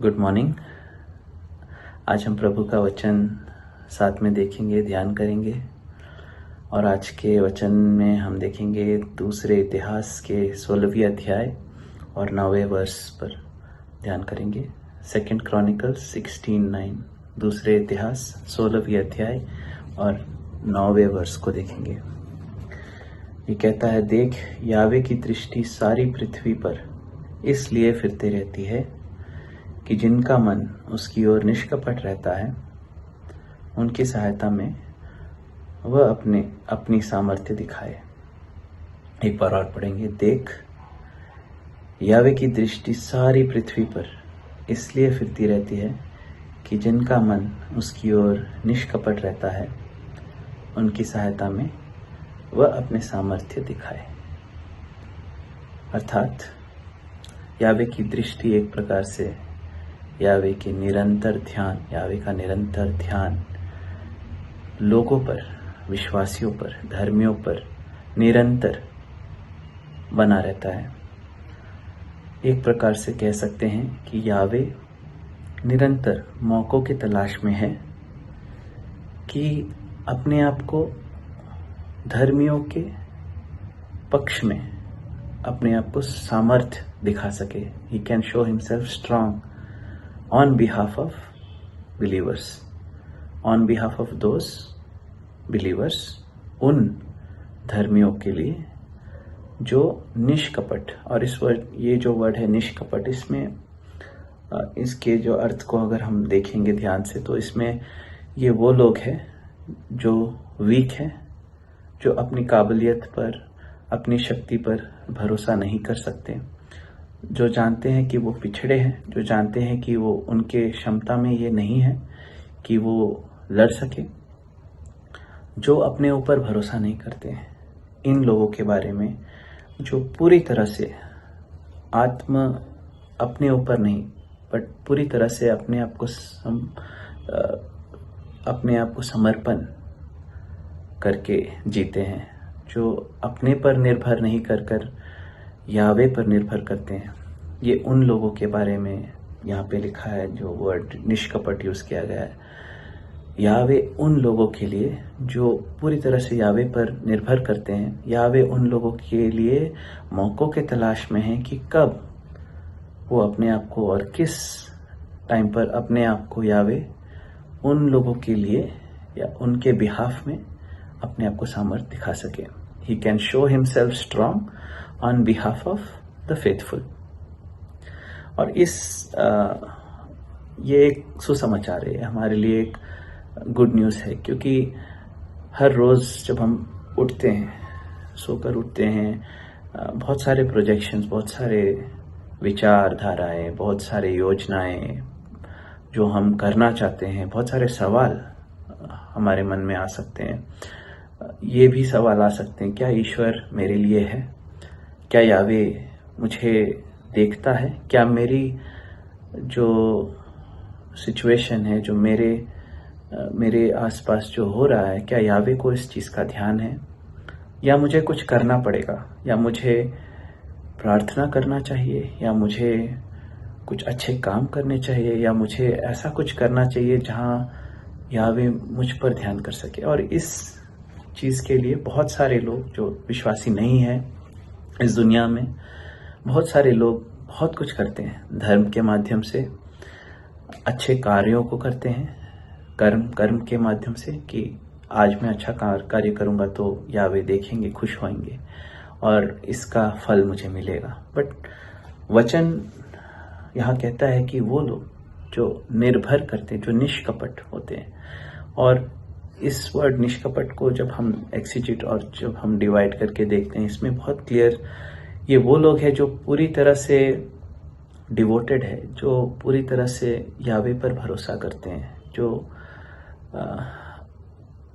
Good morning. आज हम प्रभु का वचन साथ में देखेंगे, ध्यान करेंगे। और आज के वचन में हम देखेंगे दूसरे इतिहास के 16वें अध्याय और 9वें वर्ष पर ध्यान करेंगे। 2 क्रॉनिकल्स 16:9, दूसरे इतिहास 16वें अध्याय और 9वें वर्ष को देखेंगे। ये कहता है, देख, यावे की दृष्टि सारी पृथ्वी पर इसलिए फिरते रहती है कि जिनका मन उसकी ओर निष्कपट रहता है, उनकी सहायता में वह अपनी सामर्थ्य दिखाए। एक बार और पढ़ेंगे। देख, यावे की दृष्टि सारी पृथ्वी पर इसलिए फिरती रहती है कि जिनका मन उसकी ओर निष्कपट रहता है, उनकी सहायता में वह अपने सामर्थ्य दिखाए। अर्थात यावे की दृष्टि एक प्रकार से यावे का निरंतर ध्यान लोगों पर, विश्वासियों पर, धर्मियों पर निरंतर बना रहता है। एक प्रकार से कह सकते हैं कि यावे निरंतर मौकों की तलाश में है कि अपने आप को धर्मियों के पक्ष में अपने आप को सामर्थ्य दिखा सके। He can show himself strong on behalf of believers, on behalf of those believers, उन धर्मियों के लिए जो निष्कपट, और ये जो वर्ड है निष्कपट, इसमें इसके जो अर्थ को अगर हम देखेंगे ध्यान से, तो इसमें ये वो लोग हैं जो वीक हैं, जो अपनी काबिलियत पर, अपनी शक्ति पर भरोसा नहीं कर सकते, जो जानते हैं कि वो पिछड़े हैं, जो जानते हैं कि वो उनके क्षमता में ये नहीं है कि वो लड़ सके, जो अपने ऊपर भरोसा नहीं करते हैं। इन लोगों के बारे में जो पूरी तरह से अपने ऊपर नहीं, बट पूरी तरह से अपने आप को समर्पण करके जीते हैं, जो अपने पर निर्भर नहीं कर यावे पर निर्भर करते हैं। ये उन लोगों के बारे में यहाँ पे लिखा है, जो वर्ड निष्कपट यूज किया गया है। यावे उन लोगों के लिए जो पूरी तरह से यावे पर निर्भर करते हैं। यावे उन लोगों के लिए मौकों के तलाश में है कि कब वो अपने आप को और किस टाइम पर अपने आप को यावे उन लोगों के लिए या उनके बिहाफ में अपने आप को सामर्थ्य दिखा सके। He can show himself strong on behalf of the faithful। और ये एक सुसमाचार है हमारे लिए, एक गुड न्यूज़ है, क्योंकि हर रोज़ जब हम उठते हैं, सोकर उठते हैं, बहुत सारे प्रोजेक्शंस, बहुत सारे विचारधाराएं, बहुत सारे योजनाएं जो हम करना चाहते हैं, बहुत सारे सवाल हमारे मन में आ सकते हैं। ये भी सवाल आ सकते हैं, क्या ईश्वर मेरे लिए है? क्या यावे मुझे देखता है? क्या मेरी जो सिचुएशन है, जो मेरे आसपास जो हो रहा है, क्या यावे को इस चीज़ का ध्यान है? या मुझे कुछ करना पड़ेगा, या मुझे प्रार्थना करना चाहिए, या मुझे कुछ अच्छे काम करने चाहिए, या मुझे ऐसा कुछ करना चाहिए जहाँ यावे मुझ पर ध्यान कर सके। और इस चीज़ के लिए बहुत सारे लोग जो विश्वासी नहीं हैं इस दुनिया में, बहुत सारे लोग बहुत कुछ करते हैं धर्म के माध्यम से, अच्छे कार्यों को करते हैं कर्म के माध्यम से, कि आज मैं अच्छा कार्य करूंगा तो यावे देखेंगे, खुश होंगे और इसका फल मुझे मिलेगा। बट वचन यहाँ कहता है कि वो लोग जो निर्भर करते हैं, जो निष्कपट होते हैं, और इस वर्ड निष्कपट को जब हम एक्सिजिट और जब हम डिवाइड करके देखते हैं, इसमें बहुत क्लियर ये वो लोग हैं जो पूरी तरह से डिवोटेड है, जो पूरी तरह से यावे पर भरोसा करते हैं, जो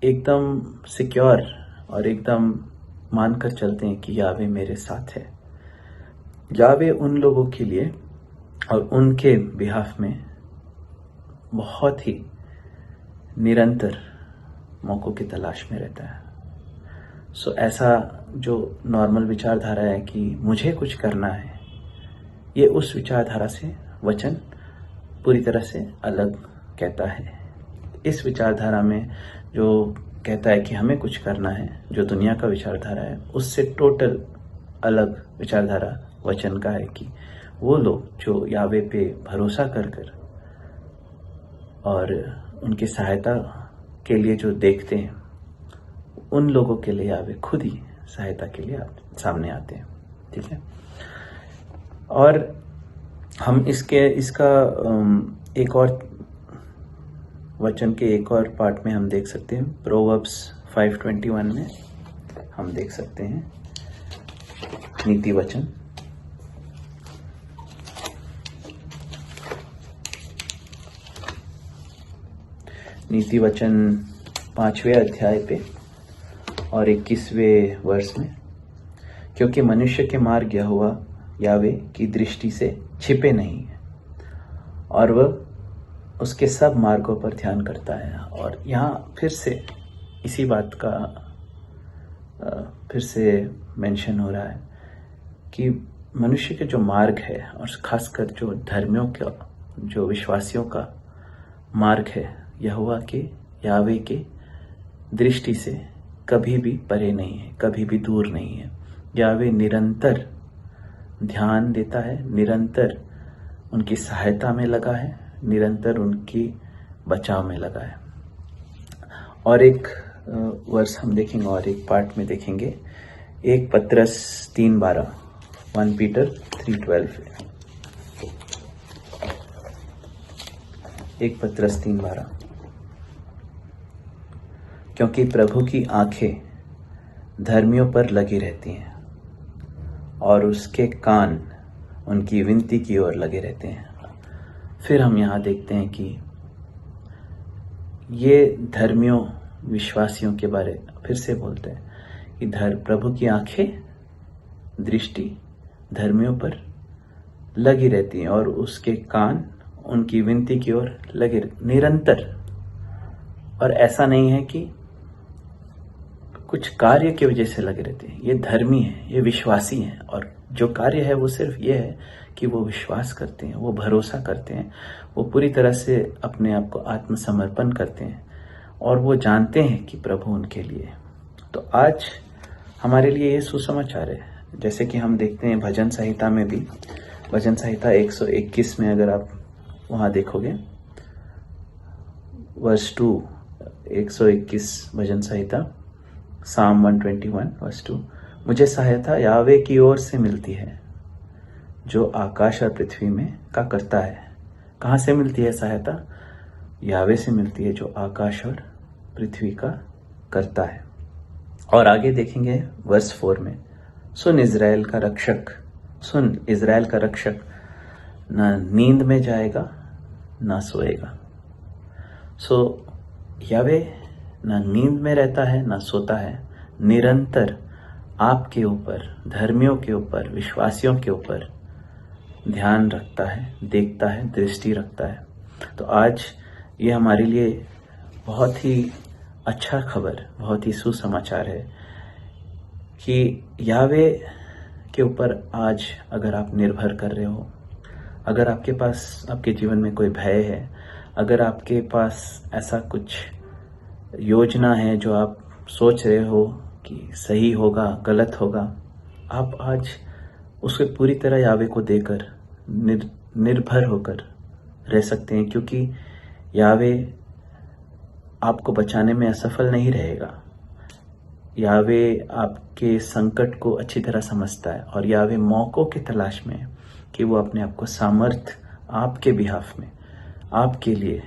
एकदम सिक्योर और एकदम मानकर चलते हैं कि यावे मेरे साथ है। यावे उन लोगों के लिए और उनके बिहाफ में बहुत ही निरंतर मौकों की तलाश में रहता है। ऐसा जो नॉर्मल विचारधारा है कि मुझे कुछ करना है, ये उस विचारधारा से वचन पूरी तरह से अलग कहता है। इस विचारधारा में जो कहता है कि हमें कुछ करना है, जो दुनिया का विचारधारा है, उससे टोटल अलग विचारधारा वचन का है कि वो लोग जो यावे पे भरोसा कर कर और उनकी सहायता के लिए जो देखते हैं, उन लोगों के लिए यावे खुद ही सहायता के लिए सामने आते हैं। ठीक है, और हम इसका एक और वचन के एक और पार्ट में हम देख सकते हैं। प्रोवर्ब्स 5:21 में हम देख सकते हैं नीति वचन। नीति वचन 5वें अध्याय पे और 21वें वर्ष में, क्योंकि मनुष्य के मार्ग यहोवा यावे की दृष्टि से छिपे नहीं है और वह उसके सब मार्गों पर ध्यान करता है। और यहाँ फिर से इसी बात का फिर से मेंशन हो रहा है कि मनुष्य के जो मार्ग है और खासकर जो धर्मियों का, जो विश्वासियों का मार्ग है, यहोवा के यावे के दृष्टि से कभी भी परे नहीं है, कभी भी दूर नहीं है। यावे निरंतर ध्यान देता है, निरंतर उनकी सहायता में लगा है, निरंतर उनकी बचाव में लगा है। और एक वर्ष हम देखेंगे और एक पार्ट में देखेंगे, 1 पत्रस 3:12, 1 पीटर 3:12, 1 पत्रस 3:12, क्योंकि प्रभु की आंखें धर्मियों पर लगी रहती हैं और उसके कान उनकी विनती की ओर लगे रहते हैं। फिर हम यहाँ देखते हैं कि ये धर्मियों विश्वासियों के बारे फिर से बोलते हैं कि प्रभु की आंखें, दृष्टि धर्मियों पर लगी रहती हैं और उसके कान उनकी विनती की ओर लगे निरंतर। और ऐसा नहीं है कि कुछ कार्य की वजह से लगे रहते हैं, ये धर्मी है, ये विश्वासी हैं, और जो कार्य है वो सिर्फ ये है कि वो विश्वास करते हैं, वो भरोसा करते हैं, वो पूरी तरह से अपने आप को आत्मसमर्पण करते हैं और वो जानते हैं कि प्रभु उनके लिए। तो आज हमारे लिए ये सुसमाचार है। जैसे कि हम देखते हैं भजन संहिता में भी, भजन संहिता 121 में अगर आप वहाँ देखोगे, वर्स 2, 121 भजन संहिता, साम 121 वर्स 2, मुझे सहायता यावे की ओर से मिलती है जो आकाश और पृथ्वी में का करता है। कहाँ से मिलती है सहायता? यावे से मिलती है जो आकाश और पृथ्वी का करता है। और आगे देखेंगे वर्स 4 में, सुन इज़राइल का रक्षक, सुन इज़राइल का रक्षक, ना नींद में जाएगा ना सोएगा। सो यावे ना नींद में रहता है ना सोता है, निरंतर आपके ऊपर, धर्मियों के ऊपर, विश्वासियों के ऊपर ध्यान रखता है, देखता है, दृष्टि रखता है। तो आज ये हमारे लिए बहुत ही अच्छा खबर, बहुत ही सुसमाचार है कि यावे के ऊपर आज अगर आप निर्भर कर रहे हो, अगर आपके पास आपके जीवन में कोई भय है, अगर आपके पास ऐसा कुछ योजना है जो आप सोच रहे हो कि सही होगा, गलत होगा, आप आज उसे पूरी तरह यावे को देकर निर्भर होकर रह सकते हैं, क्योंकि यावे आपको बचाने में असफल नहीं रहेगा। यावे आपके संकट को अच्छी तरह समझता है और यावे मौकों की तलाश में है कि वो अपने आप को सामर्थ आपके बिहाफ में, आपके लिए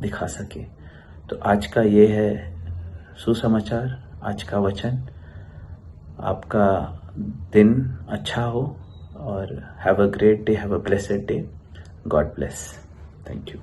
दिखा सके। तो आज का ये है सुसमाचार, आज का वचन। आपका दिन अच्छा हो और have a great day, have a blessed day. God bless. Thank you.